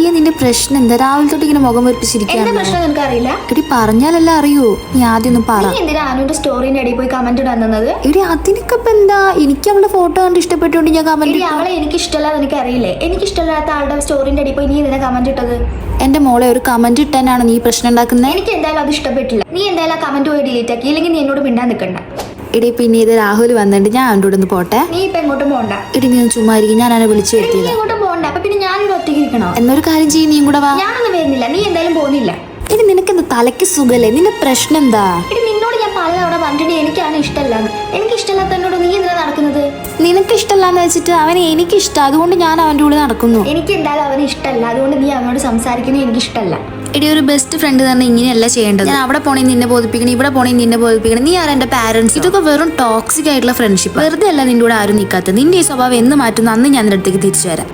എടിയെ നിന്റെ പ്രശ്നം എന്താ? രാവിലെ തൊട്ട് ഇങ്ങനെ മുഖം വെപ്പിച്ചിരിക്കുകയാണ്. പ്രശ്നം നിനക്ക് അറിയില്ല? എടി പറഞ്ഞാലല്ല അറിയൂ. നീ ആദ്യം ഒന്ന് പറ. എന്തിനാ അനുവിന്റെ സ്റ്റോറിന്റെ അടിയിൽ പോയി കമന്റ് ഇടുന്നത്? എടി അതിനൊക്കെ ഇപ്പൊ എന്താ? എനിക്ക് അവളുടെ ഫോട്ടോ കണ്ട് ഇഷ്ടപ്പെട്ടുകൊണ്ട് ഞാൻ കമന്റ്. അവളെ എനിക്ക് ഇഷ്ടമല്ലാതെ എനിക്ക് അറിയില്ലേ? എനിക്ക് ഇഷ്ടമില്ലാത്ത ആളുടെ സ്റ്റോറിന്റെ അടിയിൽ പോയി നീ ഇതിനെ കമന്റ് ഇട്ടത്? എന്റെ മോളെ ഒരു കമന്റ് ഇട്ടാനാണ് നീ പ്രശ്നം ഉണ്ടാക്കുന്നത്? എനിക്ക് എന്തായാലും അത് ഇഷ്ടപ്പെട്ടില്ല. നീ എന്തായാലും ആ കമന്റ് പോയി ഡിലീറ്റ് ആക്കി, ഇല്ലെങ്കിൽ നീ എന്നോട് മിണ്ടാൻ നിൽക്കണ്ട. എടി പിന്നെ ഇത് രാഹുൽ വന്നിട്ട് ഞാൻ അവൻ്റെ കൂടെ ഒന്ന് പോട്ടെ. നീ ഇപ്പൊ എങ്ങോട്ടും പോണ്ട. എടി നീ ചുമ്മാ ഇരിക്കും, ഞാൻ അവനെ വിളിച്ചു വരുത്തിയത്. എങ്ങോട്ടും പോണ്ട. അപ്പൊ പിന്നെ ഞാനിവിടെ ഒറ്റയ്ക്ക് ഇരിക്കണോ? എന്നൊരു കാര്യം ചെയ്യും, നീയും കൂടെ വാ. ഞാനൊന്നും വരുന്നില്ല. നീ എന്തായാലും പോകുന്നില്ല. എടി നിനക്കെന്താ തലയ്ക്ക് സുഖല്ലേ? നിന്റെ പ്രശ്നം എന്താ? എടി നിന്നോട് ഞാൻ പല അവിടെ പറഞ്ഞിട്ട് എനിക്കാണ് ഇഷ്ടമല്ലാന്ന്. എനിക്ക് ഇഷ്ടമല്ലാത്തതിനോട് നീ എന്തിനാ നടക്കുന്നത്? നിനക്ക് ഇഷ്ടമല്ലാന്ന് വെച്ചിട്ട് അവനെ എനിക്ക് ഇഷ്ടം, അതുകൊണ്ട് ഞാൻ അവൻ്റെ കൂടെ നടക്കുന്നു. എനിക്ക് എന്തായാലും അവന് ഇഷ്ടമല്ല, അതുകൊണ്ട് നീ അവനോട് സംസാരിക്കുന്നത് എനിക്ക് ഇഷ്ടമല്ല. എടി ഒരു ബെസ്റ്റ് ഫ്രണ്ട് തന്നെ ഇങ്ങനെയല്ല ചെയ്യേണ്ടത്. ഞാൻ അവിടെ പോണേ നിന്നെ ബോധിപ്പിക്കണം, ഇവിടെ പോണേ നിന്നെ ബോധിപ്പിക്കണം. നീ ആരാ? എന്റെ പാരന്റ്സ്. ഇതൊക്കെ വെറും ടോക്സിക് ആയിട്ടുള്ള ഫ്രണ്ട്ഷിപ്പ്. വെറുതെ അല്ല നിന്റെ കൂടെ ആരും നിൽക്കാത്തത്. നിന്റെ ഈ സ്വഭാവം എന്ന് മാറ്റുന്നു അന്ന് ഞാൻ നിന്റെ അടുത്തേക്ക് തിരിച്ചു വരാം.